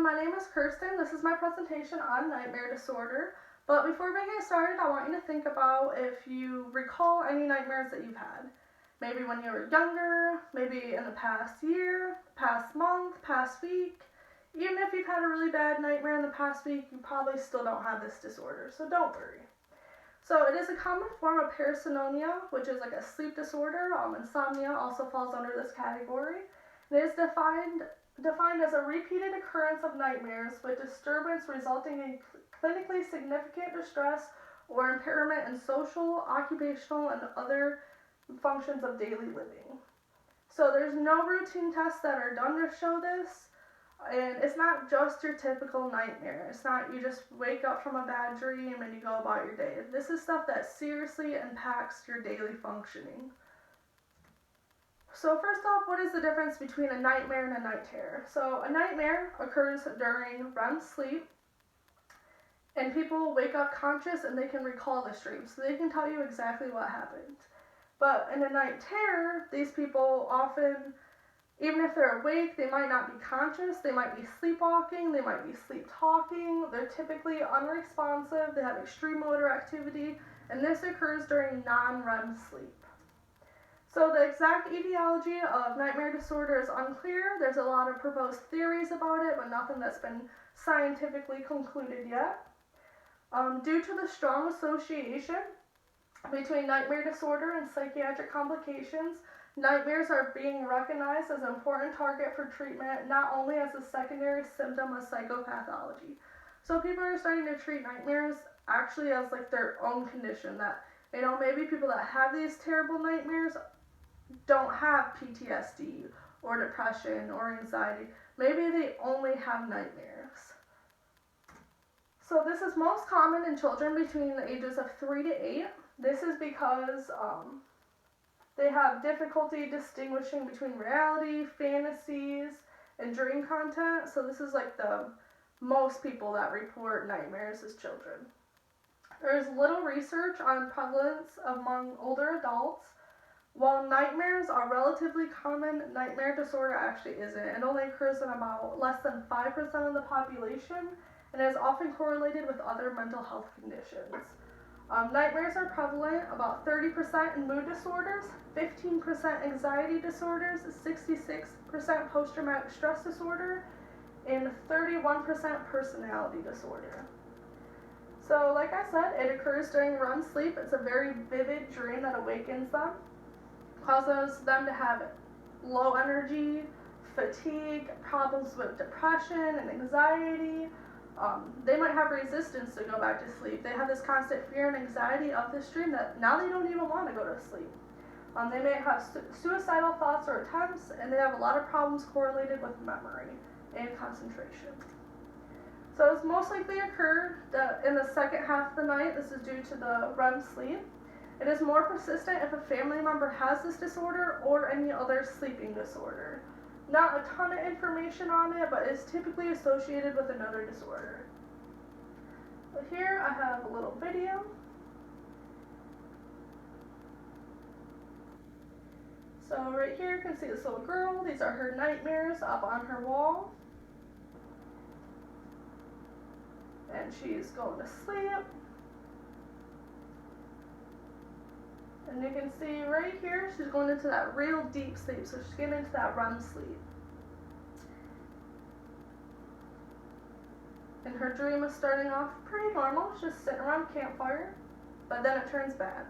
my name is Kirsten. This is my presentation on nightmare disorder. But before we get started, I want you to think about if you recall any nightmares that you've had. Maybe when you were younger, maybe in the past year, past month, past week. Even if you've had a really bad nightmare in the past week, you probably still don't have this disorder, so don't worry. So it is a common form of parasomnia, which is like a sleep disorder. Insomnia also falls under this category. It is defined as a repeated occurrence of nightmares with disturbance resulting in clinically significant distress or impairment in social, occupational, and other functions of daily living. So there's no routine tests that are done to show this, and it's not just your typical nightmare. It's not you just wake up from a bad dream and you go about your day. This is stuff that seriously impacts your daily functioning. So first off, what is the difference between a nightmare and a night terror? So a nightmare occurs during REM sleep, and people wake up conscious and they can recall this dream, so they can tell you exactly what happened. But in a night terror, these people often, even if they're awake, they might not be conscious, they might be sleepwalking, they might be sleep talking, they're typically unresponsive, they have extreme motor activity, and this occurs during non-REM sleep. So the exact etiology of nightmare disorder is unclear. There's a lot of proposed theories about it, but nothing that's been scientifically concluded yet. Due to the strong association between nightmare disorder and psychiatric complications, nightmares are being recognized as an important target for treatment, not only as a secondary symptom of psychopathology. So people are starting to treat nightmares actually as like their own condition, that maybe people that have these terrible nightmares don't have PTSD or depression or anxiety. Maybe they only have nightmares. So this is most common in children between the ages of 3 to 8. This is because they have difficulty distinguishing between reality, fantasies, and dream content. So this is like the most people that report nightmares as children. There's little research on prevalence among older adults. While nightmares are relatively common, nightmare disorder actually isn't. It only occurs in about less than 5% of the population and is often correlated with other mental health conditions. Nightmares are prevalent about 30% in mood disorders, 15% anxiety disorders, 66% post-traumatic stress disorder, and 31% personality disorder. So like I said, it occurs during REM sleep. It's a very vivid dream that awakens them, causes them to have low energy, fatigue, problems with depression and anxiety. They might have resistance to go back to sleep. They have this constant fear and anxiety of this dream that now they don't even want to go to sleep. They may have suicidal thoughts or attempts, and they have a lot of problems correlated with memory and concentration. So it's most likely occur in the second half of the night. This is due to the REM sleep. It is more persistent if a family member has this disorder or any other sleeping disorder. Not a ton of information on it, but it's typically associated with another disorder. So here I have a little video. So right here you can see this little girl. These are her nightmares up on her wall. And she's going to sleep. And you can see right here, she's going into that real deep sleep. So she's getting into that REM sleep. And her dream is starting off pretty normal, just sitting around a campfire, but then it turns bad.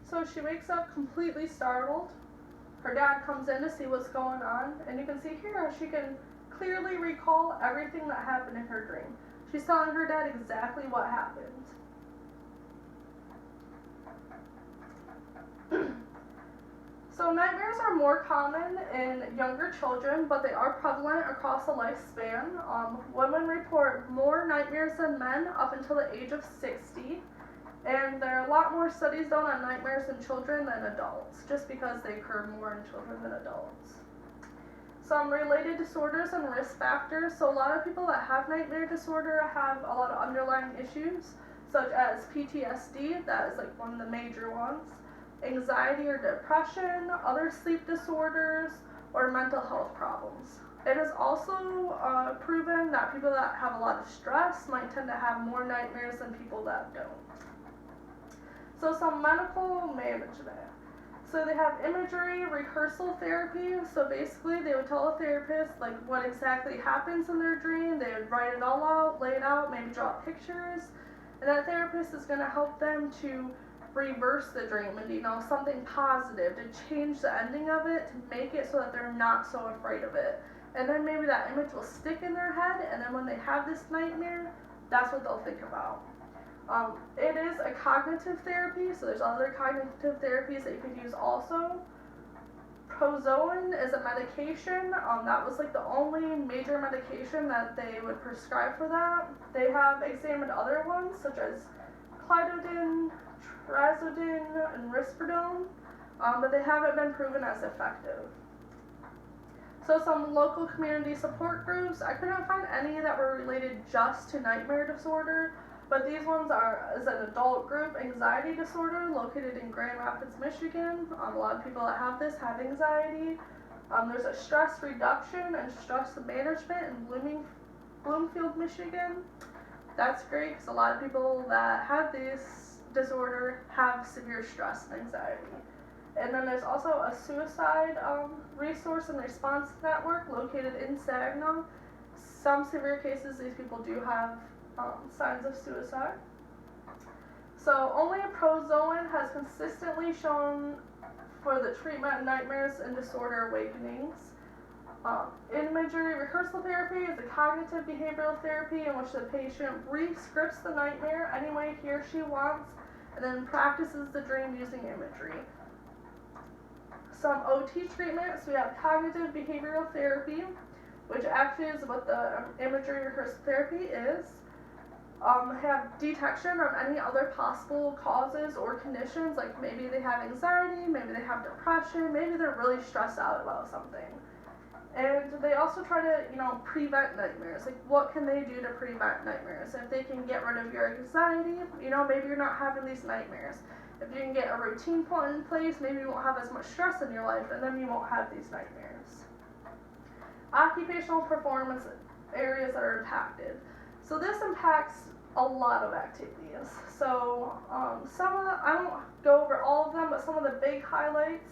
So she wakes up completely startled. Her dad comes in to see what's going on, and you can see here she can clearly recall everything that happened in her dream. She's telling her dad exactly what happened. So nightmares are more common in younger children, but they are prevalent across the lifespan. Women report more nightmares than men up until the age of 60. And there are a lot more studies done on nightmares in children than adults, just because they occur more in children than adults. Some related disorders and risk factors. So a lot of people that have nightmare disorder have a lot of underlying issues. such as PTSD, that is like one of the major ones, anxiety or depression, other sleep disorders, or mental health problems. It is also proven that people that have a lot of stress might tend to have more nightmares than people that don't. So some medical management. So they have imagery, rehearsal therapy. So basically they would tell a therapist like what exactly happens in their dream. They would write it all out, lay it out, maybe draw pictures. And that therapist is going to help them to reverse the dream and, you know, something positive, to change the ending of it, to make it so that they're not so afraid of it. And then maybe that image will stick in their head, and then when they have this nightmare, that's what they'll think about. It is a cognitive therapy, so there's other cognitive therapies that you could use also. Prozoin is a medication. That was like the only major medication that they would prescribe for that. They have examined other ones, such as Clydodin, Trazodone, and Risperidone, but they haven't been proven as effective. So some local community support groups, I couldn't find any that were related just to nightmare disorder, but these ones is an adult group anxiety disorder located in Grand Rapids, Michigan. A lot of people that have this have anxiety. There's a stress reduction and stress management in Bloomfield, Michigan. That's great because a lot of people that have this disorder have severe stress and anxiety. And then there's also a suicide resource and response network located in Saginaw. Some severe cases, these people do have signs of suicide. So only Prozoin has consistently shown for the treatment of nightmares and disorder awakenings. Imagery rehearsal therapy is a cognitive behavioral therapy in which the patient re-scripts the nightmare any way he or she wants and then practices the dream using imagery. Some OT treatments, we have cognitive behavioral therapy, which actually is what the imagery rehearsal therapy is. Have detection of any other possible causes or conditions, like maybe they have anxiety, maybe they have depression, maybe they're really stressed out about something. And they also try to, prevent nightmares. Like, what can they do to prevent nightmares? If they can get rid of your anxiety, maybe you're not having these nightmares. If you can get a routine put in place, maybe you won't have as much stress in your life, and then you won't have these nightmares. Occupational performance areas that are impacted. So this impacts a lot of activities. So I won't go over all of them, but some of the big highlights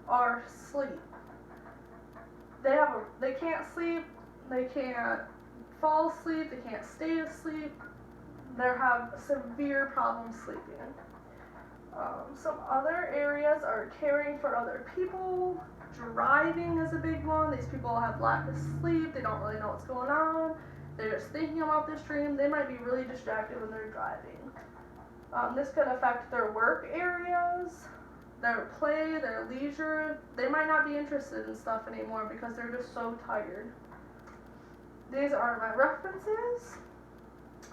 are sleep. They can't sleep, they can't fall asleep, they can't stay asleep, they have severe problems sleeping. Some other areas are caring for other people. Driving is a big one. These people have lack of sleep, they don't really know what's going on, they're just thinking about this dream, they might be really distracted when they're driving. This could affect their work areas, their play, their leisure. They might not be interested in stuff anymore because they're just so tired. These are my references.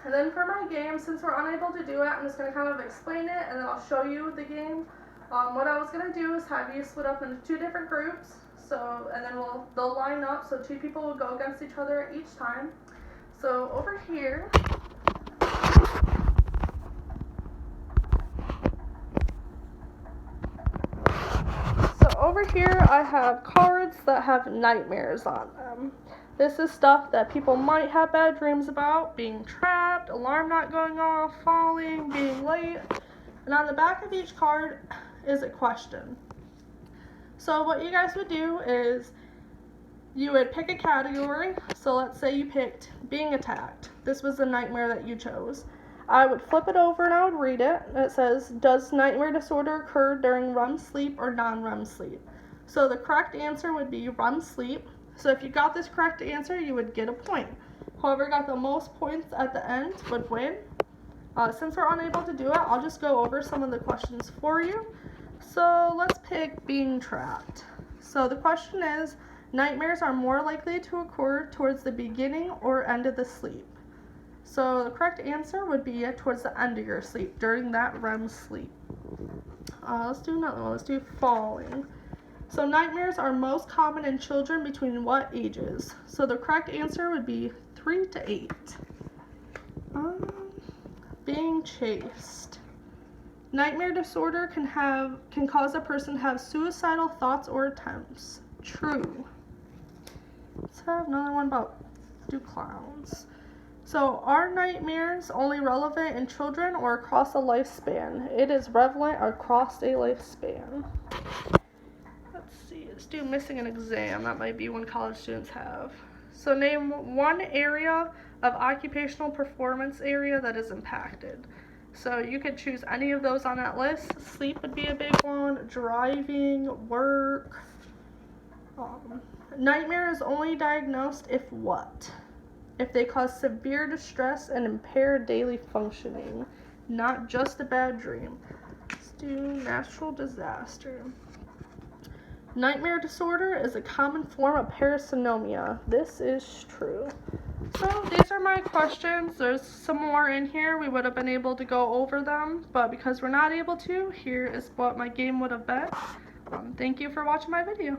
And then for my game, since we're unable to do it, I'm just going to kind of explain it and then I'll show you the game. What I was going to do is have you split up into two different groups. And then they'll line up, so two people will go against each other each time. So over here, I have cards that have nightmares on them. This is stuff that people might have bad dreams about: being trapped, alarm not going off, falling, being late. And on the back of each card is a question. So what you guys would do is you would pick a category. So let's say you picked being attacked. This was the nightmare that you chose. I would flip it over and I would read it. It says, does nightmare disorder occur during REM sleep or non-REM sleep? So the correct answer would be REM sleep. So if you got this correct answer, you would get a point. Whoever got the most points at the end would win. Since we're unable to do it, I'll just go over some of the questions for you. So let's pick being trapped. So the question is, nightmares are more likely to occur towards the beginning or end of the sleep. So the correct answer would be towards the end of your sleep, during that REM sleep. Let's do another one. Let's do falling. So nightmares are most common in children between what ages? So the correct answer would be 3 to 8. being chased. Nightmare disorder can cause a person to have suicidal thoughts or attempts. True. Let's have another one about do clowns. So, are nightmares only relevant in children or across a lifespan? It is relevant across a lifespan. Let's see, let's do missing an exam. That might be one college students have. So, name one area of occupational performance area that is impacted. So, you could choose any of those on that list. Sleep would be a big one, driving, work. Nightmare is only diagnosed if what? If they cause severe distress and impair daily functioning, not just a bad dream. Let's do natural disaster. Nightmare disorder is a common form of parasomnia. This is true. So these are my questions. There's some more in here. We would have been able to go over them, but because we're not able to, here is what my game would have been. Thank you for watching my video.